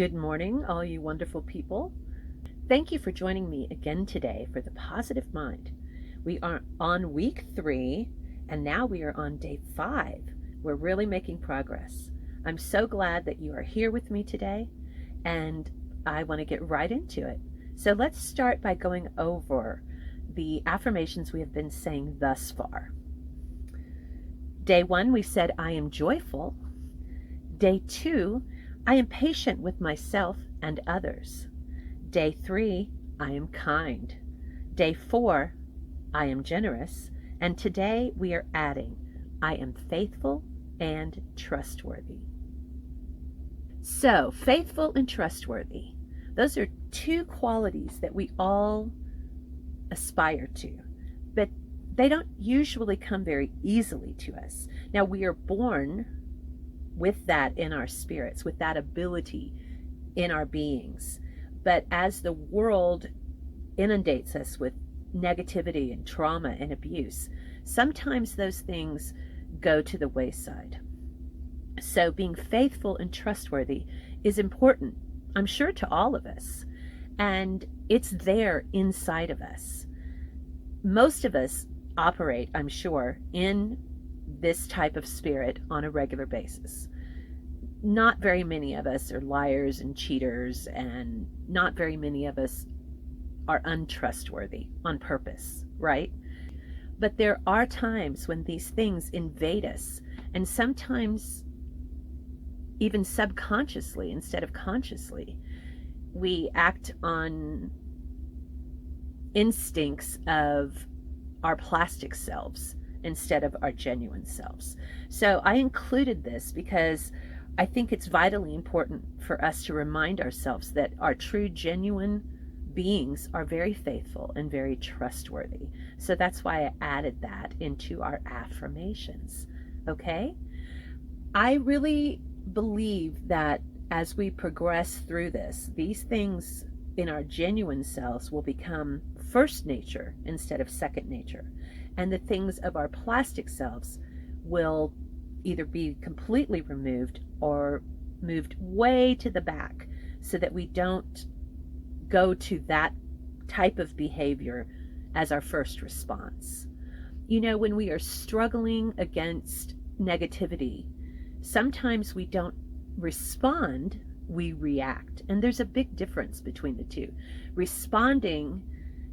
Good morning, all you wonderful people. Thank you for joining me again today for the Positive Mind. We are on week 3, and now we are on day 5. We're really making progress. I'm so glad that you are here with me today, and I want to get right into it. So let's start by going over the affirmations we have been saying thus far. Day 1, we said, I am joyful. Day 2, I am patient with myself and others. Day 3, I am kind. Day 4, I am generous. And today we are adding, I am faithful and trustworthy. So, faithful and trustworthy, those are two qualities that we all aspire to, but they don't usually come very easily to us. Now, we are born with that in our spirits, with that ability in our beings. But as the world inundates us with negativity and trauma and abuse, sometimes those things go to the wayside. So being faithful and trustworthy is important, I'm sure, to all of us. And it's there inside of us. Most of us operate, I'm sure, in this type of spirit on a regular basis. Not very many of us are liars and cheaters, and not very many of us are untrustworthy on purpose, right? But there are times when these things invade us, and sometimes even subconsciously instead of consciously, we act on instincts of our plastic selves instead of our genuine selves. So I included this because I think it's vitally important for us to remind ourselves that our true, genuine beings are very faithful and very trustworthy. So that's why I added that into our affirmations. Okay? I really believe that as we progress through this, these things in our genuine selves will become first nature instead of second nature. And the things of our plastic selves will either be completely removed or moved way to the back so that we don't go to that type of behavior as our first response. You know, when we are struggling against negativity, sometimes we don't respond, we react. And there's a big difference between the two. Responding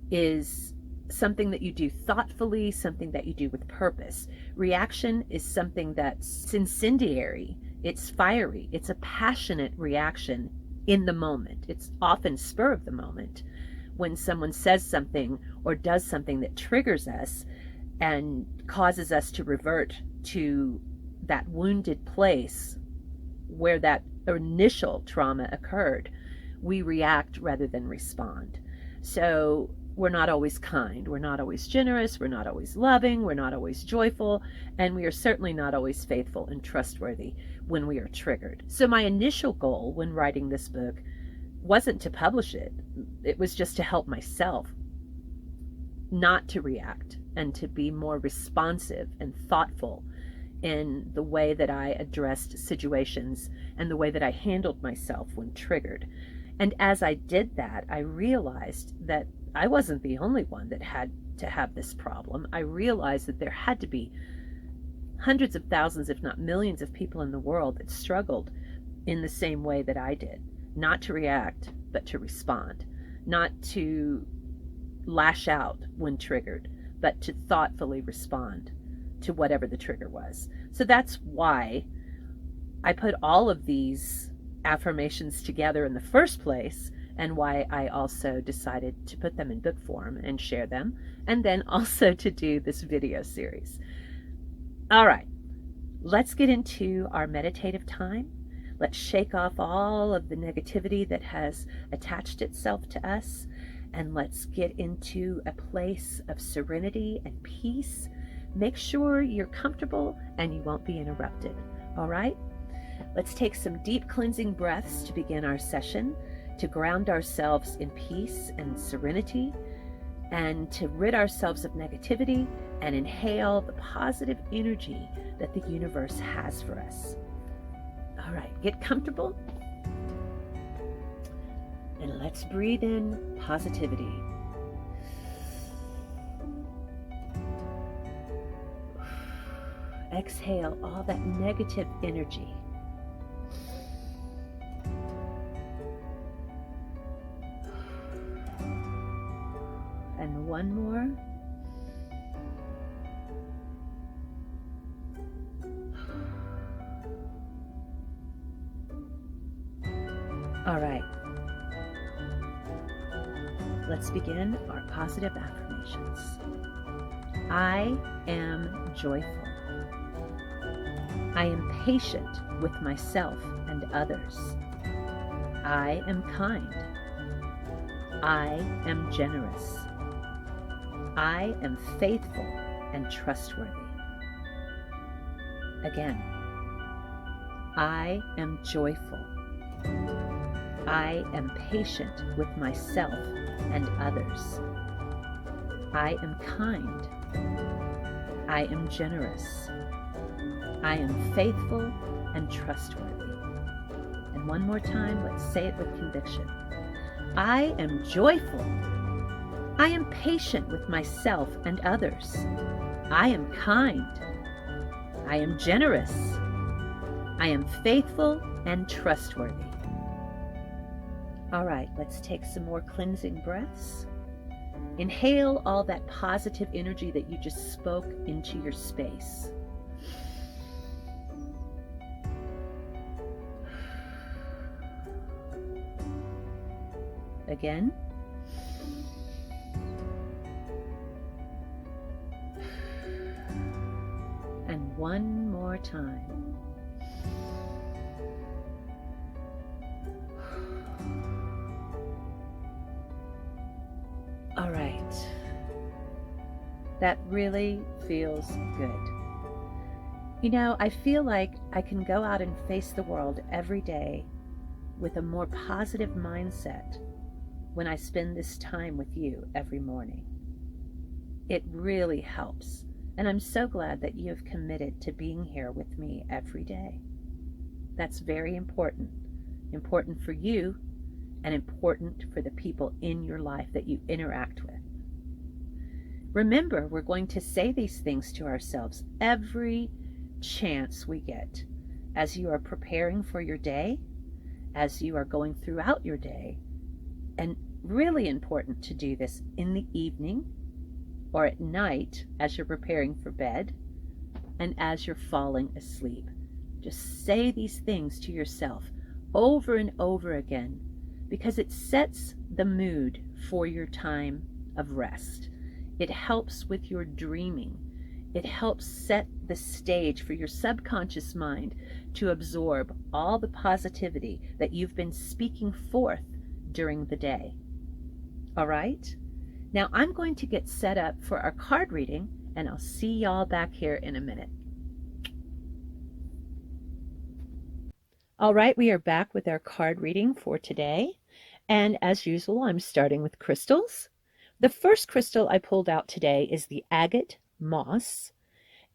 is something that you do thoughtfully, something that you do with purpose. Reaction is something that's incendiary, it's fiery, it's a passionate reaction in the moment. It's often spur of the moment when someone says something or does something that triggers us and causes us to revert to that wounded place where that initial trauma occurred. We react rather than respond. So we're not always kind, we're not always generous, we're not always loving, we're not always joyful, and we are certainly not always faithful and trustworthy when we are triggered. So my initial goal when writing this book wasn't to publish it. It was just to help myself not to react and to be more responsive and thoughtful in the way that I addressed situations and the way that I handled myself when triggered. And as I did that, I realized that I wasn't the only one that had to have this problem. I realized that there had to be hundreds of thousands, if not millions, of people in the world that struggled in the same way that I did. Not to react, but to respond. Not to lash out when triggered, but to thoughtfully respond to whatever the trigger was. So that's why I put all of these affirmations together in the first place, and why I also decided to put them in book form and share them, and then also to do this video series. All right, let's get into our meditative time. Let's shake off all of the negativity that has attached itself to us, and let's get into a place of serenity and peace. Make sure you're comfortable and you won't be interrupted. All right? Let's take some deep cleansing breaths to begin our session, to ground ourselves in peace and serenity, and to rid ourselves of negativity and inhale the positive energy that the universe has for us. All right, get comfortable. And let's breathe in positivity. Exhale all that negative energy. And one more. All right. Let's begin our positive affirmations. I am joyful. I am patient with myself and others. I am kind. I am generous. I am faithful and trustworthy. Again, I am joyful. I am patient with myself and others. I am kind. I am generous. I am faithful and trustworthy. And one more time, let's say it with conviction. I am joyful. I am patient with myself and others. I am kind. I am generous. I am faithful and trustworthy. All right, let's take some more cleansing breaths. Inhale all that positive energy that you just spoke into your space. Again. And one more time. All right. That really feels good. You know, I feel like I can go out and face the world every day with a more positive mindset when I spend this time with you every morning. It really helps, and I'm so glad that you have committed to being here with me every day. That's very important. Important for you and important for the people in your life that you interact with. Remember, we're going to say these things to ourselves every chance we get as you are preparing for your day, as you are going throughout your day, and really important to do this in the evening or at night as you're preparing for bed and as you're falling asleep. Just say these things to yourself over and over again because it sets the mood for your time of rest. It helps with your dreaming. It helps set the stage for your subconscious mind to absorb all the positivity that you've been speaking forth during the day. All right? Now I'm going to get set up for our card reading, and I'll see y'all back here in a minute. All right, we are back with our card reading for today. And as usual, I'm starting with crystals. The first crystal I pulled out today is the agate moss,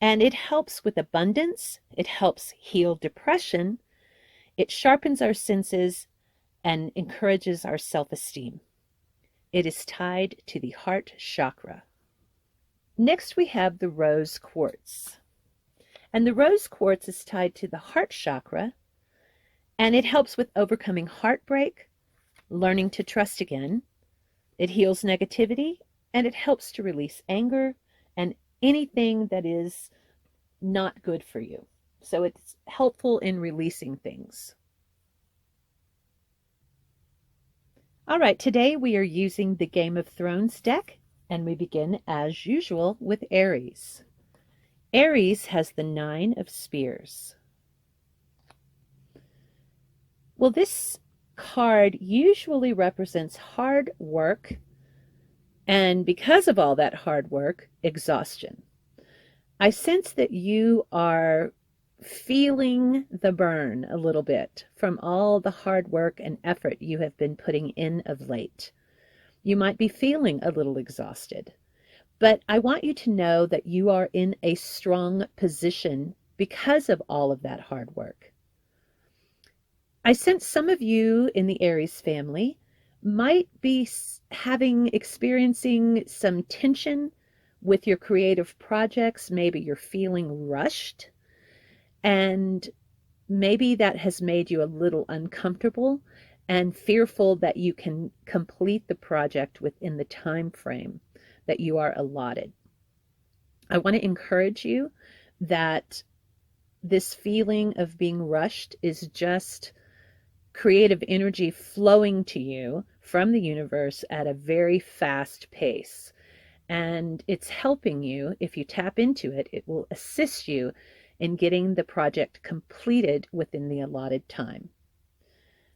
and it helps with abundance. It helps heal depression. It sharpens our senses and encourages our self-esteem. It is tied to the heart chakra. Next, we have the rose quartz. And the rose quartz is tied to the heart chakra, and it helps with overcoming heartbreak, learning to trust again. It heals negativity, and it helps to release anger and anything that is not good for you. So it's helpful in releasing things. All right, today we are using the Game of Thrones deck, and we begin as usual with Aries. Aries has the 9 of Spears. Well, this card usually represents hard work, and because of all that hard work, exhaustion. I sense that you are feeling the burn a little bit from all the hard work and effort you have been putting in of late. You might be feeling a little exhausted, but I want you to know that you are in a strong position because of all of that hard work. I sense some of you in the Aries family might be experiencing some tension with your creative projects. Maybe you're feeling rushed, and maybe that has made you a little uncomfortable and fearful that you can complete the project within the time frame that you are allotted. I want to encourage you that this feeling of being rushed is just creative energy flowing to you from the universe at a very fast pace. And it's helping you. If you tap into it, it will assist you in getting the project completed within the allotted time.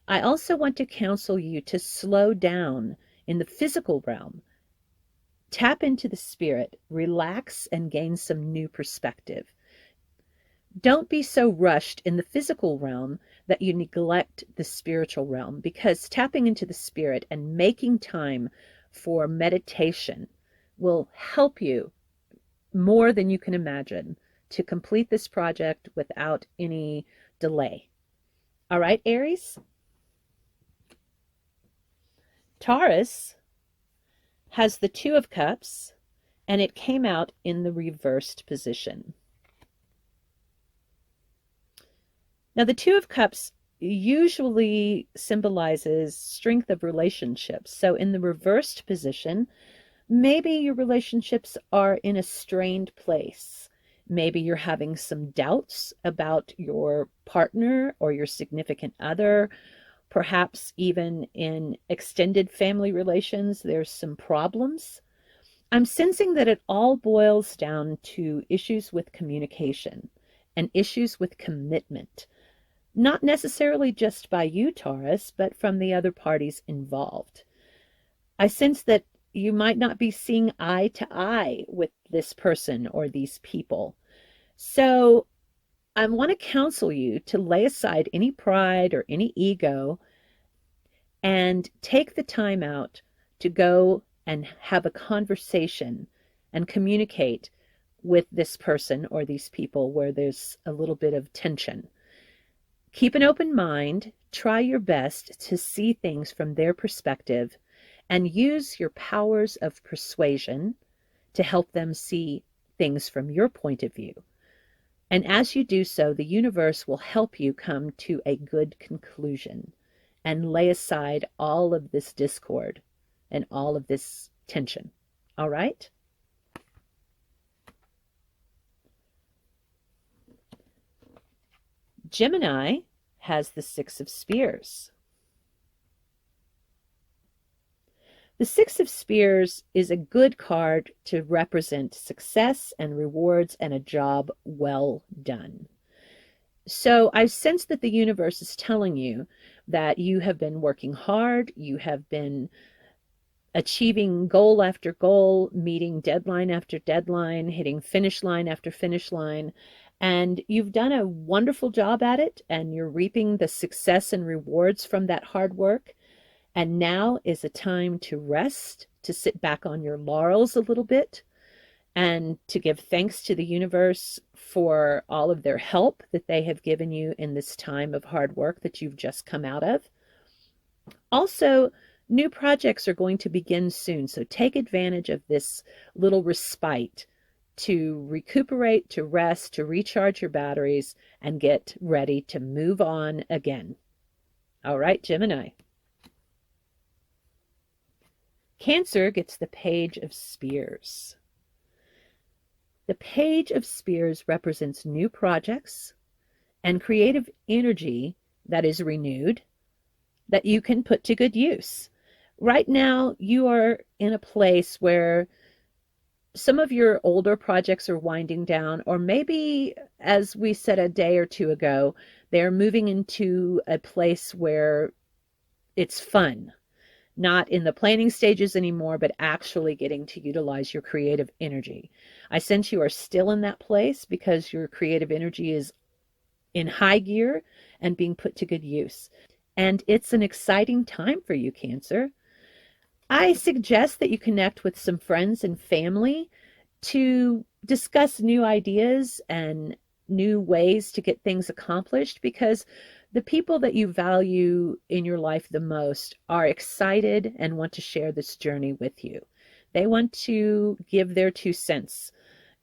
I also want to counsel you to slow down in the physical realm. Tap into the spirit, relax, and gain some new perspective. Don't be so rushed in the physical realm that you neglect the spiritual realm, because tapping into the spirit and making time for meditation will help you more than you can imagine to complete this project without any delay. All right, Aries? Taurus has the Two of Cups, and it came out in the reversed position. Now, the Two of Cups usually symbolizes strength of relationships. So in the reversed position, maybe your relationships are in a strained place. Maybe you're having some doubts about your partner or your significant other. Perhaps even in extended family relations, there's some problems. I'm sensing that it all boils down to issues with communication and issues with commitment. Not necessarily just by you, Taurus, but from the other parties involved. I sense that you might not be seeing eye to eye with this person or these people. So I want to counsel you to lay aside any pride or any ego and take the time out to go and have a conversation and communicate with this person or these people where there's a little bit of tension. Keep an open mind, try your best to see things from their perspective, and use your powers of persuasion to help them see things from your point of view. And as you do so, the universe will help you come to a good conclusion and lay aside all of this discord and all of this tension. All right? Gemini has the Six of Spears. The Six of Spears is a good card to represent success and rewards and a job well done. So I sense that the universe is telling you that you have been working hard, you have been achieving goal after goal, meeting deadline after deadline, hitting finish line after finish line, and you've done a wonderful job at it, and you're reaping the success and rewards from that hard work. And now is a time to rest, to sit back on your laurels a little bit, and to give thanks to the universe for all of their help that they have given you in this time of hard work that you've just come out of. Also, new projects are going to begin soon, so take advantage of this little respite to recuperate, to rest, to recharge your batteries, and get ready to move on again. All right, Gemini. Cancer gets the Page of Spears. The Page of Spears represents new projects and creative energy that is renewed, that you can put to good use. Right now, you are in a place where some of your older projects are winding down, or maybe, as we said a day or two ago, they're moving into a place where it's fun. Not in the planning stages anymore, but actually getting to utilize your creative energy. I sense you are still in that place because your creative energy is in high gear and being put to good use. And it's an exciting time for you, Cancer. I suggest that you connect with some friends and family to discuss new ideas and new ways to get things accomplished, because The people that you value in your life the most are excited and want to share this journey with you. They want to give their 2 cents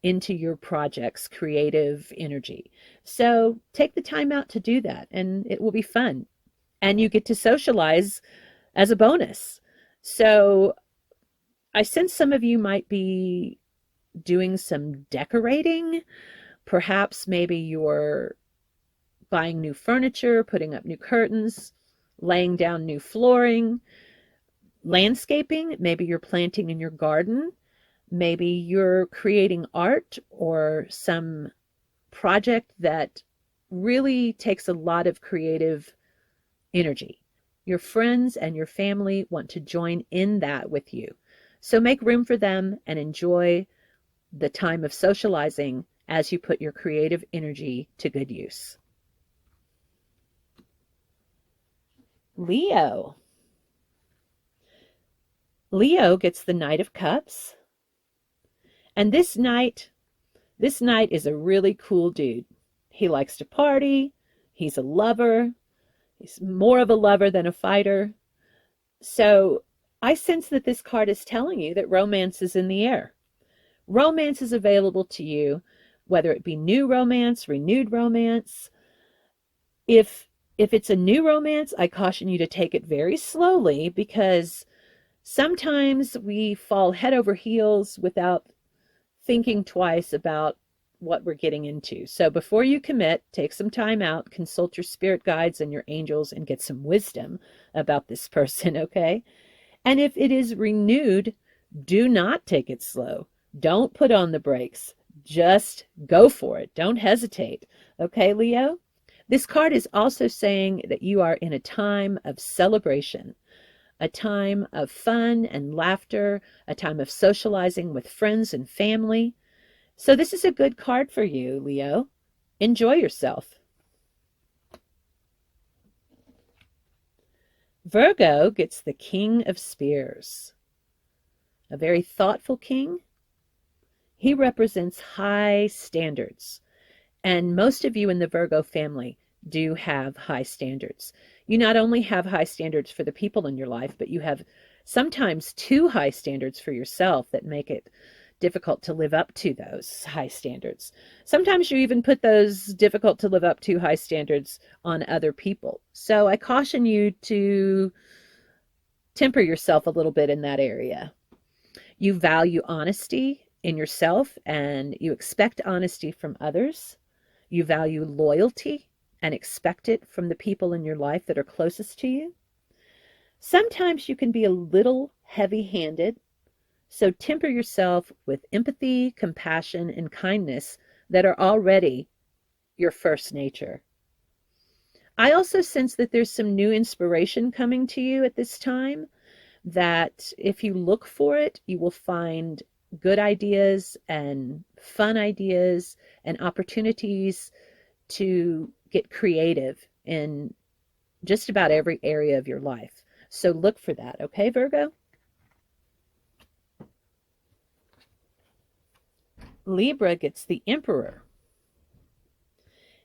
into your project's creative energy. So take the time out to do that, and it will be fun. And you get to socialize as a bonus. So I sense some of you might be doing some decorating. Perhaps maybe you're buying new furniture, putting up new curtains, laying down new flooring, landscaping. Maybe you're planting in your garden. Maybe you're creating art or some project that really takes a lot of creative energy. Your friends and your family want to join in that with you. So make room for them and enjoy the time of socializing as you put your creative energy to good use. Leo. Leo gets the Knight of Cups. And this knight is a really cool dude. He likes to party. He's a lover. He's more of a lover than a fighter. So I sense that this card is telling you that romance is in the air. Romance is available to you, whether it be new romance, renewed romance. If it's a new romance, I caution you to take it very slowly, because sometimes we fall head over heels without thinking twice about what we're getting into. So before you commit, take some time out, consult your spirit guides and your angels, and get some wisdom about this person, okay? And if it is renewed, do not take it slow. Don't put on the brakes. Just go for it. Don't hesitate. Okay, Leo? This card is also saying that you are in a time of celebration, a time of fun and laughter, a time of socializing with friends and family. So this is a good card for you, Leo. Enjoy yourself. Virgo gets the King of Spears, a very thoughtful king. He represents high standards. And most of you in the Virgo family do have high standards. You not only have high standards for the people in your life, but you have sometimes too high standards for yourself that make it difficult to live up to those high standards. Sometimes you even put those difficult to live up to high standards on other people. So I caution you to temper yourself a little bit in that area. You value honesty in yourself, and you expect honesty from others. You value loyalty and expect it from the people in your life that are closest to you. Sometimes you can be a little heavy-handed, so temper yourself with empathy, compassion, and kindness that are already your first nature. I also sense that there's some new inspiration coming to you at this time, that if you look for it, you will find good ideas and fun ideas and opportunities to get creative in just about every area of your life. So look for that, okay, Virgo? Libra gets the Emperor.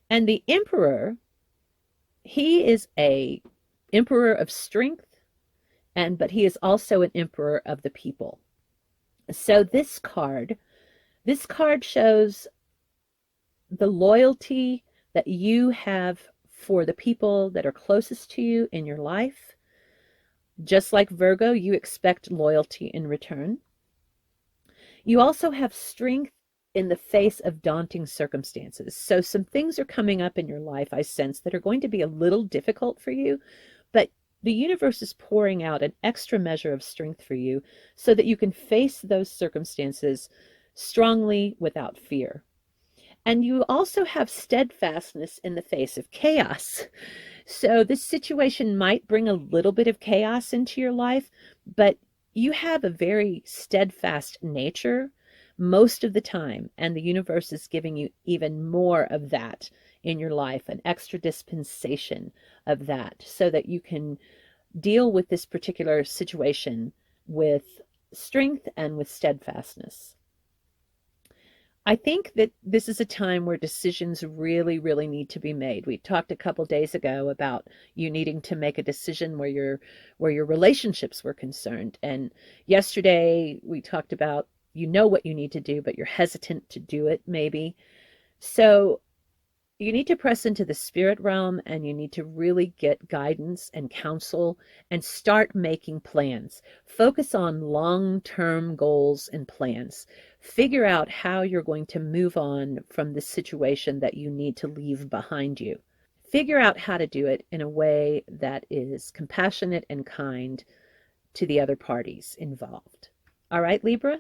And the Emperor, he is a emperor of strength, but he is also an emperor of the people. So this card shows the loyalty that you have for the people that are closest to you in your life. Just like Virgo, you expect loyalty in return. You also have strength in the face of daunting circumstances. So some things are coming up in your life, I sense, that are going to be a little difficult for you, but the universe is pouring out an extra measure of strength for you so that you can face those circumstances strongly without fear. And you also have steadfastness in the face of chaos. So this situation might bring a little bit of chaos into your life, but you have a very steadfast nature most of the time, and the universe is giving you even more of that in your life, an extra dispensation of that, so that you can deal with this particular situation with strength and with steadfastness. I think that this is a time where decisions really, really need to be made. We talked a couple days ago about you needing to make a decision where your relationships were concerned. And yesterday we talked about you know what you need to do, but you're hesitant to do it maybe. So you need to press into the spirit realm and you need to really get guidance and counsel and start making plans. Focus on long-term goals and plans. Figure out how you're going to move on from the situation that you need to leave behind you. Figure out how to do it in a way that is compassionate and kind to the other parties involved. All right, Libra?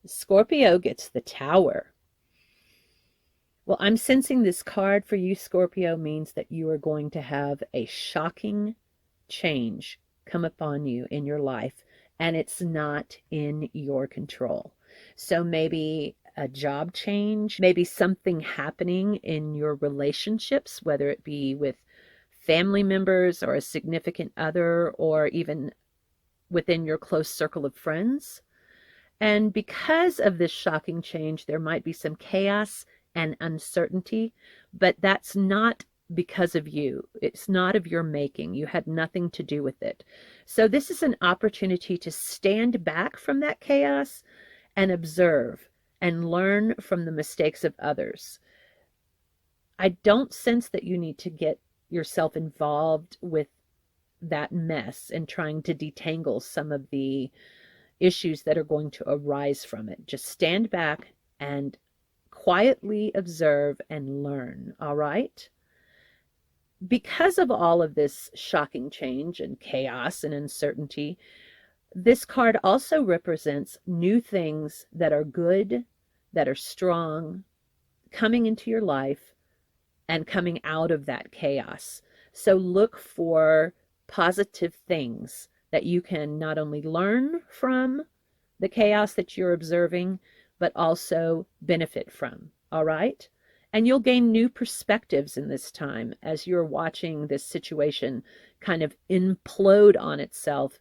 Scorpio gets the Tower. Well, I'm sensing this card for you, Scorpio, means that you are going to have a shocking change come upon you in your life, and it's not in your control. So maybe a job change, maybe something happening in your relationships, whether it be with family members or a significant other, or even within your close circle of friends. And because of this shocking change, there might be some chaos and uncertainty, but that's not because of you. It's not of your making. You had nothing to do with it. So this is an opportunity to stand back from that chaos and observe and learn from the mistakes of others. I don't sense that you need to get yourself involved with that mess and trying to detangle some of the issues that are going to arise from it. Just stand back and quietly observe and learn, all right? Because of all of this shocking change and chaos and uncertainty, this card also represents new things that are good, that are strong, coming into your life and coming out of that chaos. So look for positive things that you can not only learn from the chaos that you're observing, but also benefit from, all right? And you'll gain new perspectives in this time as you're watching this situation kind of implode on itself.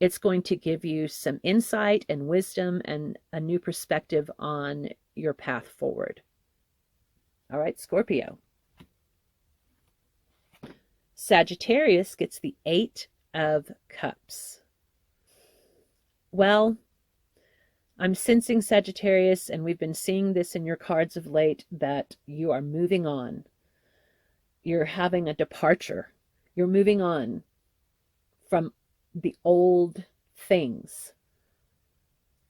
It's going to give you some insight and wisdom and a new perspective on your path forward. All right, Scorpio. Sagittarius gets the Eight of Cups. Well, I'm sensing, Sagittarius, and we've been seeing this in your cards of late, that you are moving on. You're having a departure. You're moving on from the old things.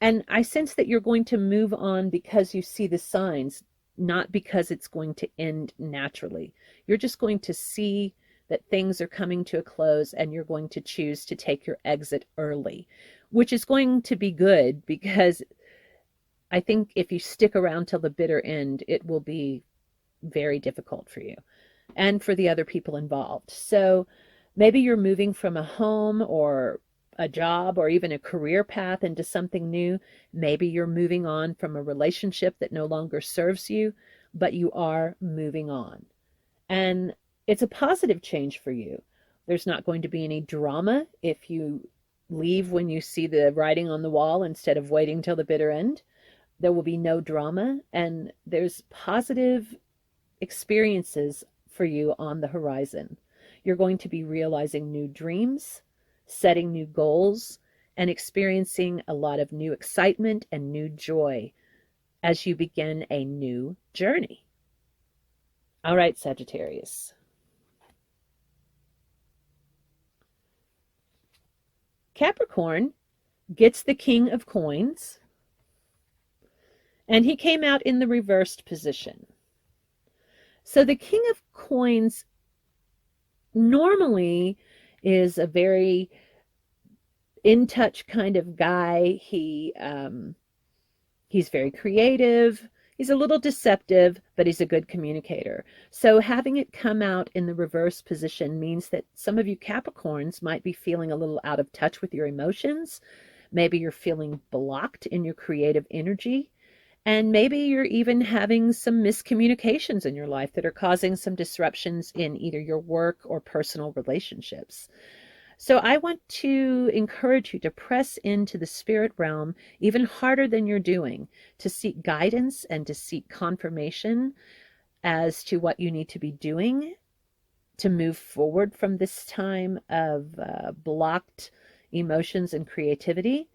And I sense that you're going to move on because you see the signs, not because it's going to end naturally. You're just going to see that things are coming to a close and you're going to choose to take your exit early, which is going to be good, because I think if you stick around till the bitter end, it will be very difficult for you and for the other people involved. So maybe you're moving from a home or a job or even a career path into something new. Maybe you're moving on from a relationship that no longer serves you, but you are moving on. And it's a positive change for you. There's not going to be any drama if you leave when you see the writing on the wall instead of waiting till the bitter end. There will be no drama, and there's positive experiences for you on the horizon. You're going to be realizing new dreams, setting new goals, and experiencing a lot of new excitement and new joy as you begin a new journey. All right, Sagittarius. Capricorn gets the King of Coins, and he came out in the reversed position. So the King of Coins normally is a very in-touch kind of guy. He's very creative. He's a little deceptive, but he's a good communicator. So having it come out in the reverse position means that some of you Capricorns might be feeling a little out of touch with your emotions. Maybe you're feeling blocked in your creative energy. And maybe you're even having some miscommunications in your life that are causing some disruptions in either your work or personal relationships. So I want to encourage you to press into the spirit realm even harder than you're doing, to seek guidance and to seek confirmation as to what you need to be doing to move forward from this time of blocked emotions and creativity.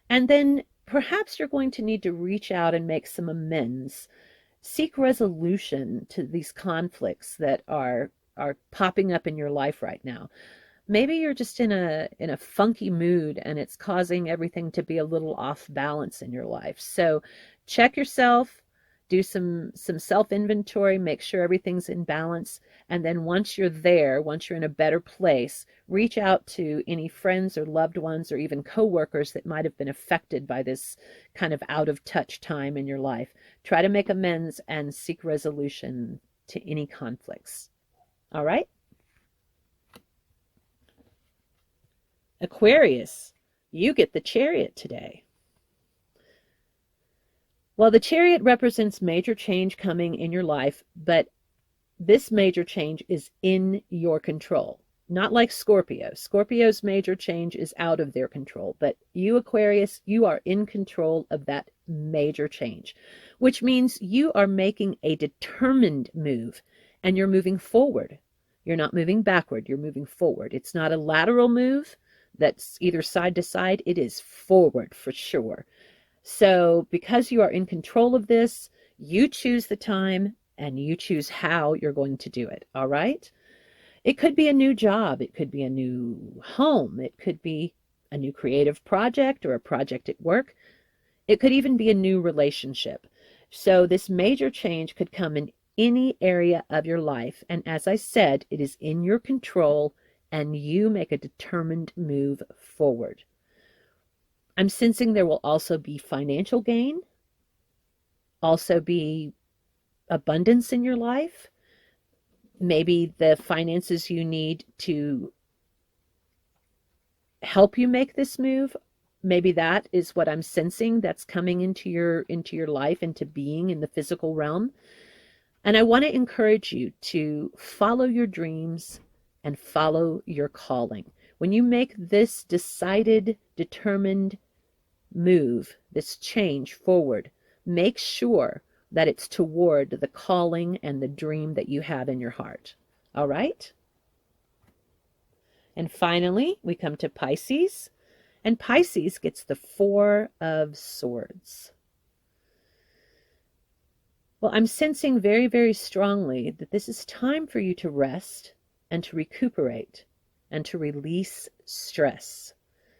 And then perhaps you're going to need to reach out and make some amends. Seek resolution to these conflicts that are popping up in your life right now. Maybe you're just in a funky mood and it's causing everything to be a little off balance in your life. So check yourself, do some self inventory, make sure everything's in balance, and then once you're there, once you're in a better place, reach out to any friends or loved ones or even coworkers that might have been affected by this kind of out of touch time in your life. Try to make amends and seek resolution to any conflicts. All right? Aquarius, you get the Chariot today. Well, the Chariot represents major change coming in your life, but this major change is in your control. Not like Scorpio. Scorpio's major change is out of their control, but you, Aquarius, you are in control of that major change, which means you are making a determined move and you're moving forward. You're not moving backward, you're moving forward. It's not a lateral move that's either side to side, it is forward for sure. So because you are in control of this, you choose the time and you choose how you're going to do it. All right? It could be a new job. It could be a new home. It could be a new creative project or a project at work. It could even be a new relationship. So this major change could come in any area of your life. And as I said, it is in your control and you make a determined move forward. I'm sensing there will also be financial gain, also be abundance in your life, maybe the finances you need to help you make this move. Maybe that is what I'm sensing that's coming into your life, into being in the physical realm. And I want to encourage you to follow your dreams and follow your calling. When you make this decided, determined move, this change forward, make sure that it's toward the calling and the dream that you have in your heart. All right? And finally, we come to Pisces. And Pisces gets the Four of Swords. Well, I'm sensing very, very strongly that this is time for you to rest and to recuperate and to release stress,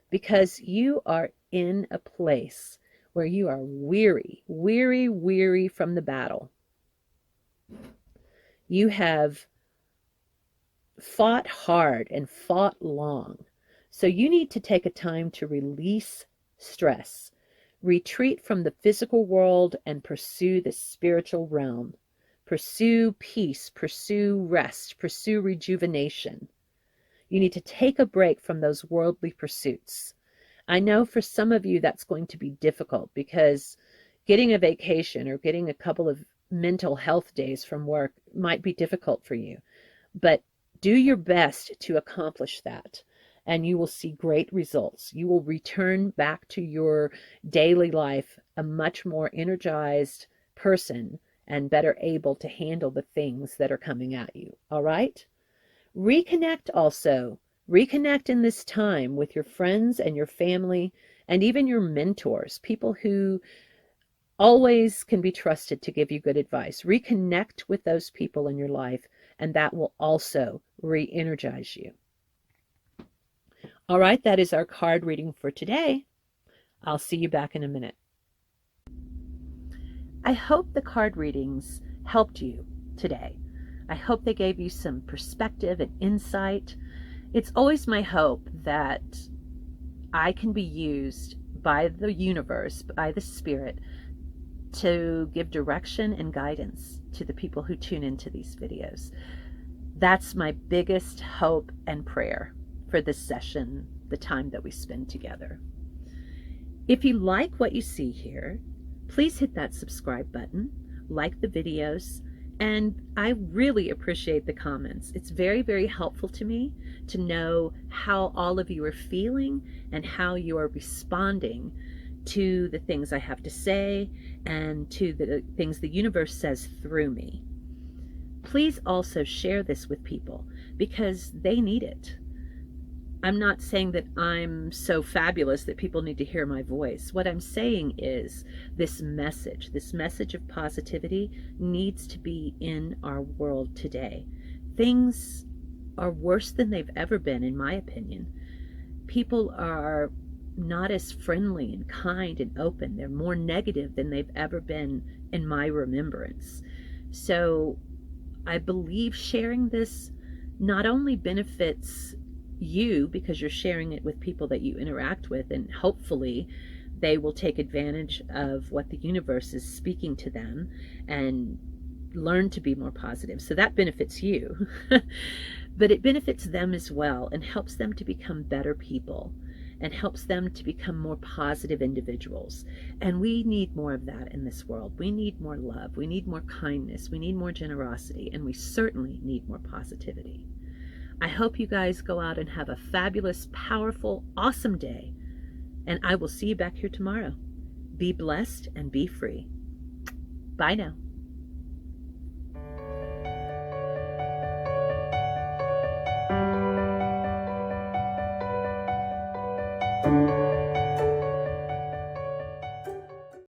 because you are in a place where you are weary from the battle. You have fought hard and fought long. So you need to take a time to release stress, retreat from the physical world and pursue the spiritual realm. Pursue peace, pursue rest, pursue rejuvenation. You need to take a break from those worldly pursuits. I know for some of you that's going to be difficult because getting a vacation or getting a couple of mental health days from work might be difficult for you. But do your best to accomplish that, and you will see great results. You will return back to your daily life a much more energized person and better able to handle the things that are coming at you. All right? Reconnect also. Reconnect in this time with your friends and your family and even your mentors, people who always can be trusted to give you good advice. Reconnect with those people in your life, and that will also re-energize you. All right, that is our card reading for today. I'll see you back in a minute. I hope the card readings helped you today. I hope they gave you some perspective and insight. It's always my hope that I can be used by the universe, by the spirit, to give direction and guidance to the people who tune into these videos. That's my biggest hope and prayer for this session, the time that we spend together. If you like what you see here, please hit that subscribe button, like the videos, And I really appreciate the comments. It's very, very helpful to me to know how all of you are feeling and how you are responding to the things I have to say and to the things the universe says through me. Please also share this with people because they need it. I'm not saying that I'm so fabulous that people need to hear my voice. What I'm saying is this message of positivity needs to be in our world today. Things are worse than they've ever been, in my opinion. People are not as friendly and kind and open. They're more negative than they've ever been in my remembrance. So I believe sharing this not only benefits you because you're sharing it with people that you interact with, and hopefully they will take advantage of what the universe is speaking to them and learn to be more positive. So that benefits you, but it benefits them as well and helps them to become better people and helps them to become more positive individuals. And we need more of that in this world. We need more love. We need more kindness. We need more generosity. And we certainly need more positivity. I hope you guys go out and have a fabulous, powerful, awesome day. And I will see you back here tomorrow. Be blessed and be free. Bye now.